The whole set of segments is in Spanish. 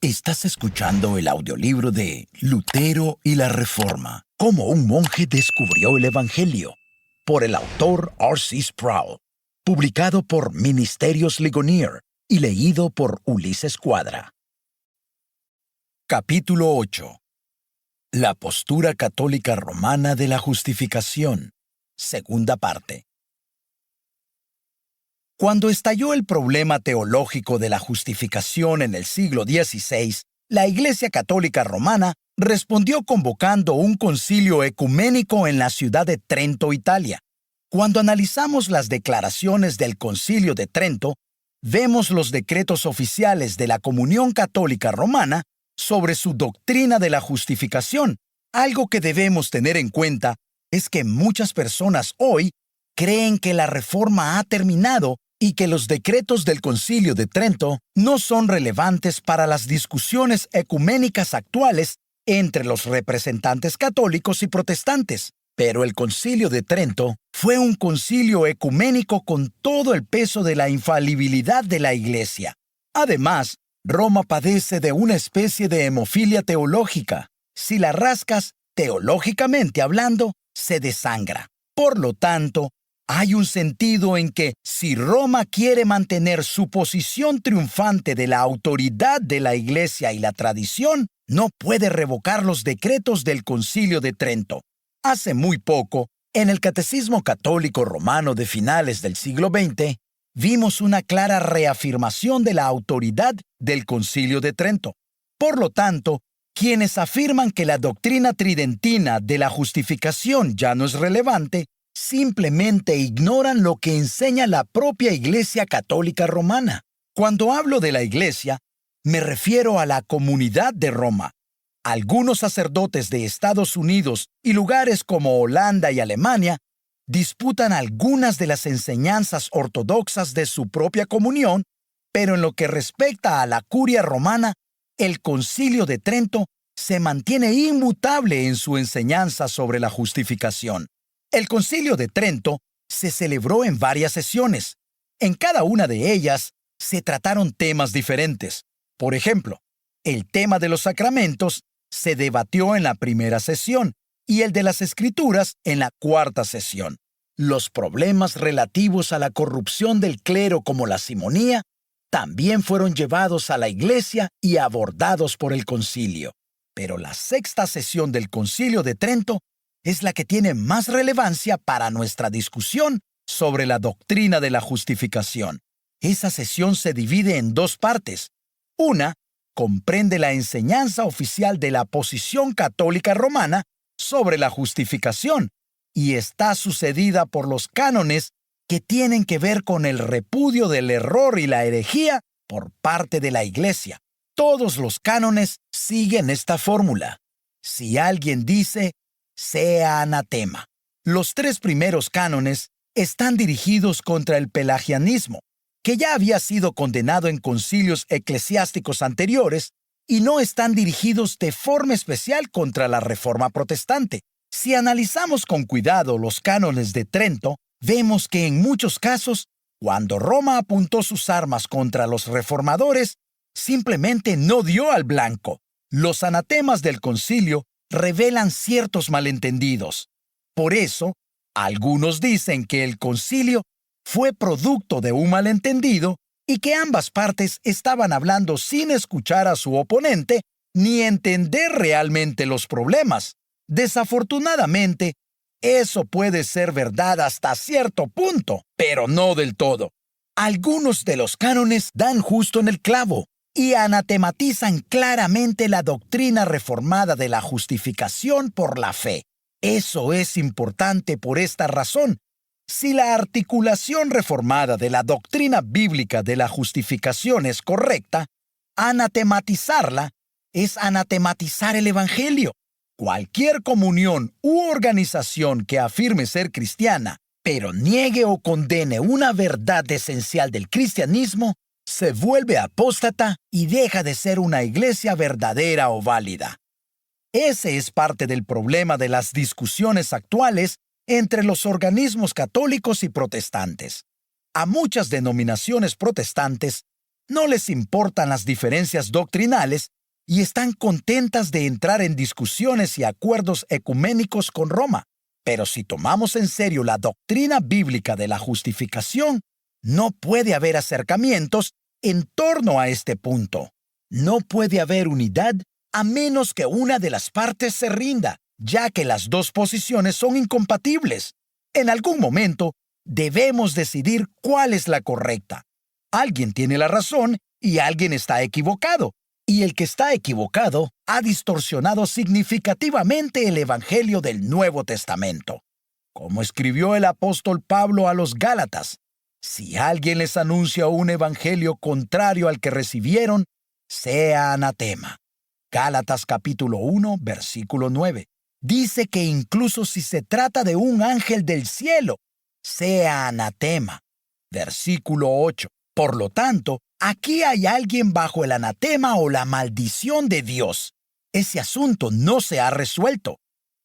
Estás escuchando el audiolibro de Lutero y la Reforma, cómo un monje descubrió el Evangelio, por el autor R.C. Sproul, publicado por Ministerios Ligonier y leído por Ulises Cuadra. Capítulo 8. La postura católica romana de la justificación. Segunda parte. Cuando estalló el problema teológico de la justificación en el siglo XVI, la Iglesia Católica Romana respondió convocando un concilio ecuménico en la ciudad de Trento, Italia. Cuando analizamos las declaraciones del Concilio de Trento, vemos los decretos oficiales de la Comunión Católica Romana sobre su doctrina de la justificación. Algo que debemos tener en cuenta es que muchas personas hoy creen que la Reforma ha terminado y que los decretos del Concilio de Trento no son relevantes para las discusiones ecuménicas actuales entre los representantes católicos y protestantes. Pero el Concilio de Trento fue un concilio ecuménico con todo el peso de la infalibilidad de la Iglesia. Además, Roma padece de una especie de hemofilia teológica. Si la rascas, teológicamente hablando, se desangra. Por lo tanto, hay un sentido en que, si Roma quiere mantener su posición triunfante de la autoridad de la Iglesia y la tradición, no puede revocar los decretos del Concilio de Trento. Hace muy poco, en el Catecismo Católico Romano de finales del siglo XX, vimos una clara reafirmación de la autoridad del Concilio de Trento. Por lo tanto, quienes afirman que la doctrina tridentina de la justificación ya no es relevante, simplemente ignoran lo que enseña la propia Iglesia Católica Romana. Cuando hablo de la Iglesia, me refiero a la comunidad de Roma. Algunos sacerdotes de Estados Unidos y lugares como Holanda y Alemania disputan algunas de las enseñanzas ortodoxas de su propia comunión, pero en lo que respecta a la curia romana, el Concilio de Trento se mantiene inmutable en su enseñanza sobre la justificación. El Concilio de Trento se celebró en varias sesiones. En cada una de ellas se trataron temas diferentes. Por ejemplo, el tema de los sacramentos se debatió en la primera sesión y el de las Escrituras en la cuarta sesión. Los problemas relativos a la corrupción del clero como la simonía también fueron llevados a la Iglesia y abordados por el concilio. Pero la sexta sesión del Concilio de Trento es la que tiene más relevancia para nuestra discusión sobre la doctrina de la justificación. Esa sesión se divide en dos partes. Una comprende la enseñanza oficial de la posición católica romana sobre la justificación y está sucedida por los cánones que tienen que ver con el repudio del error y la herejía por parte de la Iglesia. Todos los cánones siguen esta fórmula. Si alguien dice sea anatema. Los tres primeros cánones están dirigidos contra el pelagianismo, que ya había sido condenado en concilios eclesiásticos anteriores, y no están dirigidos de forma especial contra la Reforma protestante. Si analizamos con cuidado los cánones de Trento, vemos que en muchos casos, cuando Roma apuntó sus armas contra los reformadores, simplemente no dio al blanco. Los anatemas del concilio revelan ciertos malentendidos. Por eso, algunos dicen que el concilio fue producto de un malentendido y que ambas partes estaban hablando sin escuchar a su oponente ni entender realmente los problemas. Desafortunadamente, eso puede ser verdad hasta cierto punto, pero no del todo. Algunos de los cánones dan justo en el clavo y anatematizan claramente la doctrina reformada de la justificación por la fe. Eso es importante por esta razón. Si la articulación reformada de la doctrina bíblica de la justificación es correcta, anatematizarla es anatematizar el Evangelio. Cualquier comunión u organización que afirme ser cristiana, pero niegue o condene una verdad esencial del cristianismo, se vuelve apóstata y deja de ser una iglesia verdadera o válida. Ese es parte del problema de las discusiones actuales entre los organismos católicos y protestantes. A muchas denominaciones protestantes No les importan las diferencias doctrinales y están contentas de entrar en discusiones y acuerdos ecuménicos con Roma. Pero si tomamos en serio la doctrina bíblica de la justificación, no puede haber acercamientos en torno a este punto. No puede haber unidad a menos que una de las partes se rinda, ya que las dos posiciones son incompatibles. En algún momento, debemos decidir cuál es la correcta. Alguien tiene la razón y alguien está equivocado. Y el que está equivocado ha distorsionado significativamente el Evangelio del Nuevo Testamento. Como escribió el apóstol Pablo a los Gálatas, si alguien les anuncia un evangelio contrario al que recibieron, sea anatema. Gálatas capítulo 1, versículo 9. Dice que incluso si se trata de un ángel del cielo, sea anatema. Versículo 8. Por lo tanto, aquí hay alguien bajo el anatema o la maldición de Dios. Ese asunto no se ha resuelto.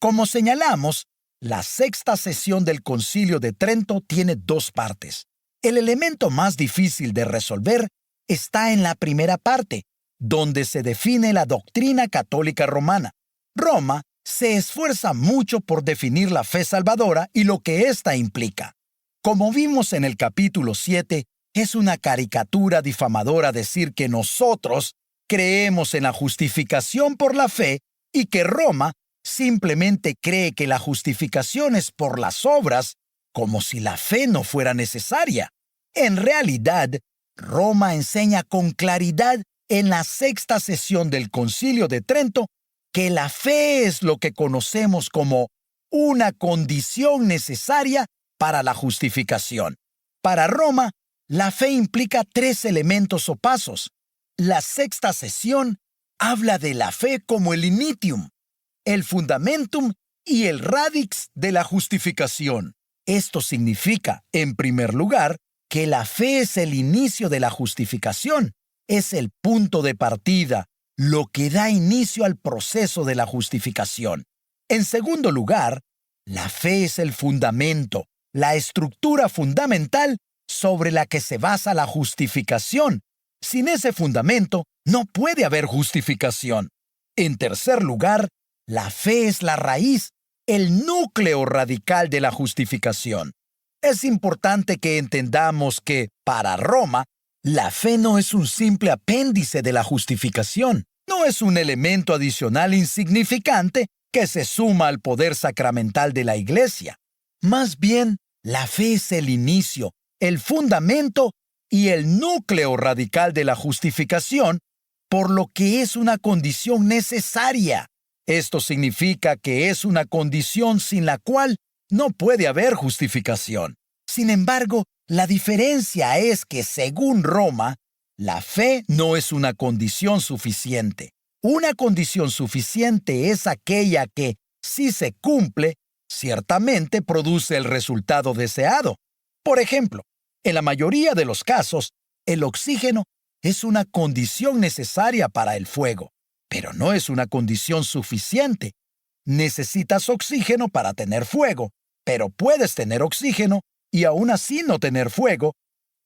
Como señalamos, la sexta sesión del Concilio de Trento tiene dos partes. El elemento más difícil de resolver está en la primera parte, donde se define la doctrina católica romana. Roma se esfuerza mucho por definir la fe salvadora y lo que ésta implica. Como vimos en el capítulo 7, es una caricatura difamadora decir que nosotros creemos en la justificación por la fe y que Roma simplemente cree que la justificación es por las obras, como si la fe no fuera necesaria. En realidad, Roma enseña con claridad en la sexta sesión del Concilio de Trento que la fe es lo que conocemos como una condición necesaria para la justificación. Para Roma, la fe implica tres elementos o pasos. La sexta sesión habla de la fe como el initium, el fundamentum y el radix de la justificación. Esto significa, en primer lugar, que la fe es el inicio de la justificación, es el punto de partida, lo que da inicio al proceso de la justificación. En segundo lugar, la fe es el fundamento, la estructura fundamental sobre la que se basa la justificación. Sin ese fundamento, no puede haber justificación. En tercer lugar, la fe es la raíz, el núcleo radical de la justificación. Es importante que entendamos que, para Roma, la fe no es un simple apéndice de la justificación. No es un elemento adicional insignificante que se suma al poder sacramental de la Iglesia. Más bien, la fe es el inicio, el fundamento y el núcleo radical de la justificación, por lo que es una condición necesaria. Esto significa que es una condición sin la cual no puede haber justificación. Sin embargo, la diferencia es que, según Roma, la fe no es una condición suficiente. Una condición suficiente es aquella que, si se cumple, ciertamente produce el resultado deseado. Por ejemplo, en la mayoría de los casos, el oxígeno es una condición necesaria para el fuego, pero no es una condición suficiente. Necesitas oxígeno para tener fuego, pero puedes tener oxígeno y aún así no tener fuego,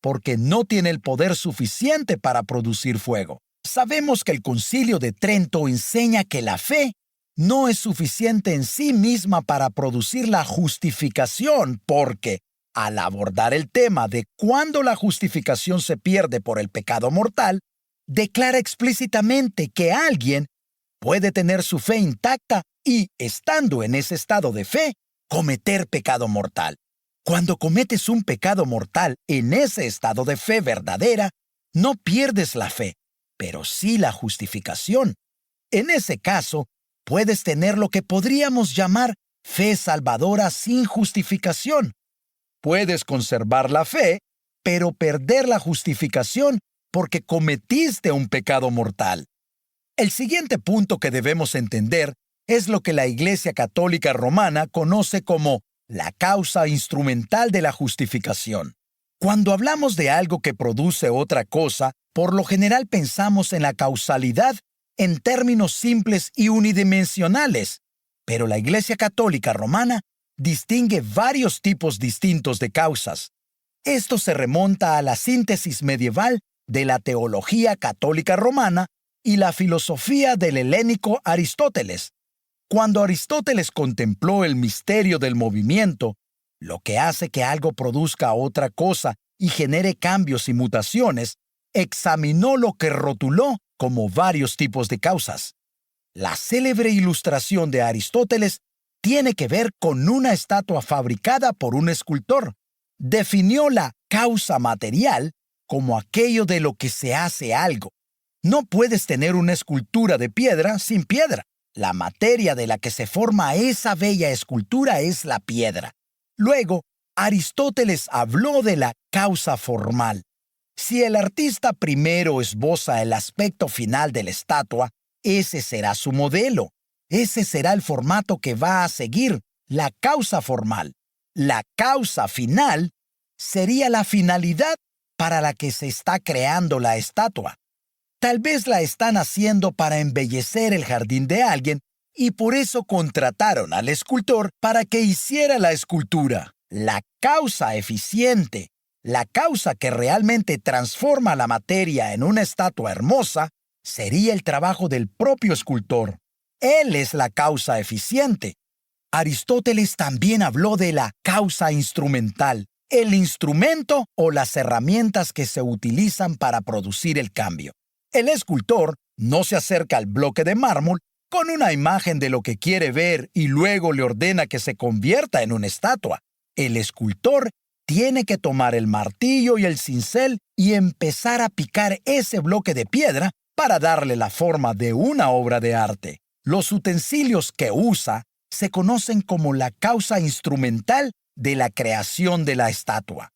porque no tiene el poder suficiente para producir fuego. Sabemos que el Concilio de Trento enseña que la fe no es suficiente en sí misma para producir la justificación, porque, al abordar el tema de cuándo la justificación se pierde por el pecado mortal, declara explícitamente que alguien puede tener su fe intacta y, estando en ese estado de fe, cometer pecado mortal. Cuando cometes un pecado mortal en ese estado de fe verdadera, no pierdes la fe, pero sí la justificación. En ese caso, puedes tener lo que podríamos llamar fe salvadora sin justificación. Puedes conservar la fe, pero perder la justificación porque cometiste un pecado mortal. El siguiente punto que debemos entender es lo que la Iglesia Católica Romana conoce como la causa instrumental de la justificación. Cuando hablamos de algo que produce otra cosa, por lo general pensamos en la causalidad en términos simples y unidimensionales, pero la Iglesia Católica Romana distingue varios tipos distintos de causas. Esto se remonta a la síntesis medieval de la teología católica romana y la filosofía del helénico Aristóteles. Cuando Aristóteles contempló el misterio del movimiento, lo que hace que algo produzca otra cosa y genere cambios y mutaciones, examinó lo que rotuló como varios tipos de causas. La célebre ilustración de Aristóteles tiene que ver con una estatua fabricada por un escultor. Definió la causa material como aquello de lo que se hace algo. No puedes tener una escultura de piedra sin piedra. La materia de la que se forma esa bella escultura es la piedra. Luego, Aristóteles habló de la causa formal. Si el artista primero esboza el aspecto final de la estatua, ese será su modelo. Ese será el formato que va a seguir, la causa formal. La causa final sería la finalidad para la que se está creando la estatua. Tal vez la están haciendo para embellecer el jardín de alguien y por eso contrataron al escultor para que hiciera la escultura. La causa eficiente, la causa que realmente transforma la materia en una estatua hermosa, sería el trabajo del propio escultor. Él es la causa eficiente. Aristóteles también habló de la causa instrumental, el instrumento o las herramientas que se utilizan para producir el cambio. El escultor no se acerca al bloque de mármol con una imagen de lo que quiere ver y luego le ordena que se convierta en una estatua. El escultor tiene que tomar el martillo y el cincel y empezar a picar ese bloque de piedra para darle la forma de una obra de arte. Los utensilios que usa se conocen como la causa instrumental de la creación de la estatua.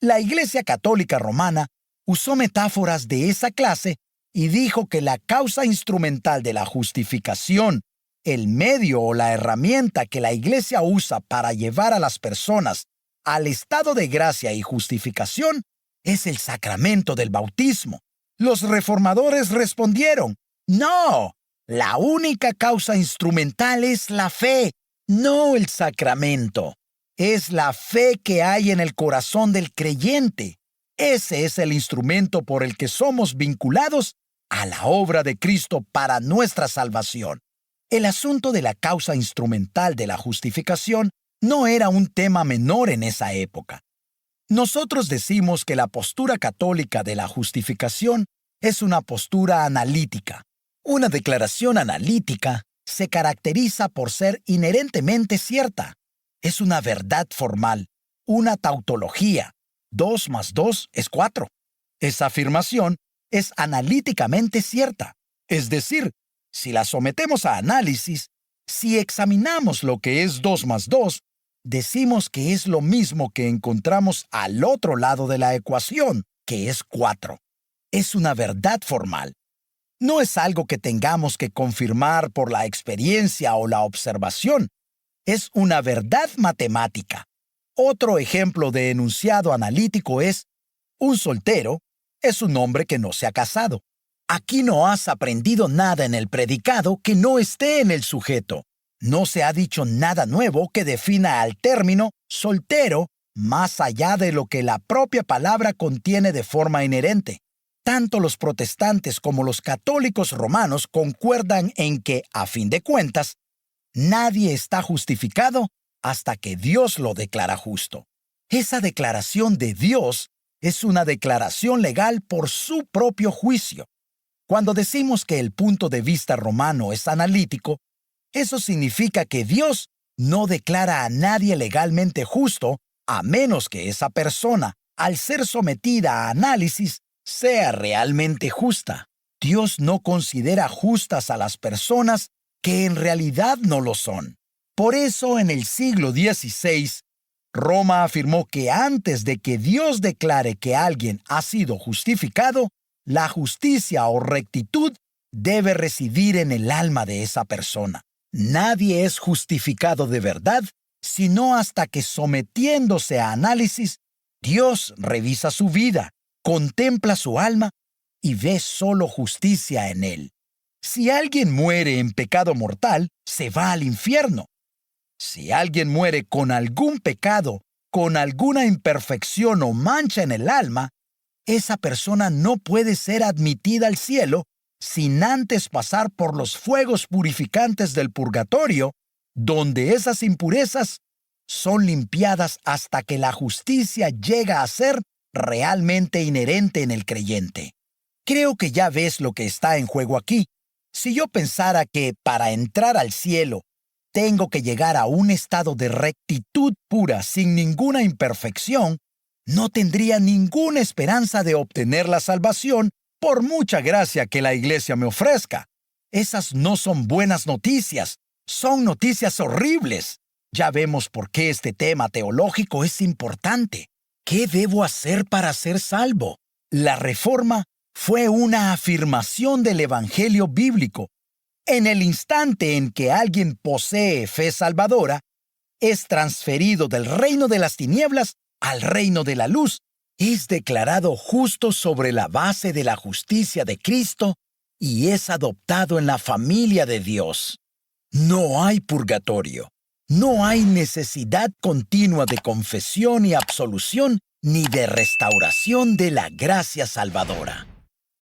La Iglesia Católica Romana usó metáforas de esa clase y dijo que la causa instrumental de la justificación, el medio o la herramienta que la Iglesia usa para llevar a las personas al estado de gracia y justificación, es el sacramento del bautismo. Los reformadores respondieron, no, la única causa instrumental es la fe, no el sacramento. Es la fe que hay en el corazón del creyente. Ese es el instrumento por el que somos vinculados a la obra de Cristo para nuestra salvación. El asunto de la causa instrumental de la justificación no era un tema menor en esa época. Nosotros decimos que la postura católica de la justificación es una postura analítica. Una declaración analítica se caracteriza por ser inherentemente cierta. Es una verdad formal, una tautología. 2 más 2 es 4. Esa afirmación es analíticamente cierta. Es decir, si la sometemos a análisis, si examinamos lo que es 2 más 2, decimos que es lo mismo que encontramos al otro lado de la ecuación, que es 4. Es una verdad formal. No es algo que tengamos que confirmar por la experiencia o la observación. Es una verdad matemática. Otro ejemplo de enunciado analítico es: un soltero es un hombre que no se ha casado. Aquí no has aprendido nada en el predicado que no esté en el sujeto. No se ha dicho nada nuevo que defina al término soltero más allá de lo que la propia palabra contiene de forma inherente. Tanto los protestantes como los católicos romanos concuerdan en que, a fin de cuentas, nadie está justificado hasta que Dios lo declara justo. Esa declaración de Dios es una declaración legal por su propio juicio. Cuando decimos que el punto de vista romano es analítico, eso significa que Dios no declara a nadie legalmente justo a menos que esa persona, al ser sometida a análisis, sea realmente justa. Dios no considera justas a las personas que en realidad no lo son. Por eso, en el siglo XVI, Roma afirmó que antes de que Dios declare que alguien ha sido justificado, la justicia o rectitud debe residir en el alma de esa persona. Nadie es justificado de verdad, sino hasta que, sometiéndose a análisis, Dios revisa su vida, contempla su alma y ve solo justicia en él. Si alguien muere en pecado mortal, se va al infierno. Si alguien muere con algún pecado, con alguna imperfección o mancha en el alma, esa persona no puede ser admitida al cielo sin antes pasar por los fuegos purificantes del purgatorio, donde esas impurezas son limpiadas hasta que la justicia llega a ser realmente inherente en el creyente. Creo que ya ves lo que está en juego aquí. Si yo pensara que para entrar al cielo tengo que llegar a un estado de rectitud pura sin ninguna imperfección, no tendría ninguna esperanza de obtener la salvación por mucha gracia que la iglesia me ofrezca. Esas no son buenas noticias, son noticias horribles. Ya vemos por qué este tema teológico es importante. ¿Qué debo hacer para ser salvo? La Reforma fue una afirmación del Evangelio bíblico. En el instante en que alguien posee fe salvadora, es transferido del reino de las tinieblas al reino de la luz, es declarado justo sobre la base de la justicia de Cristo y es adoptado en la familia de Dios. No hay purgatorio, no hay necesidad continua de confesión y absolución ni de restauración de la gracia salvadora.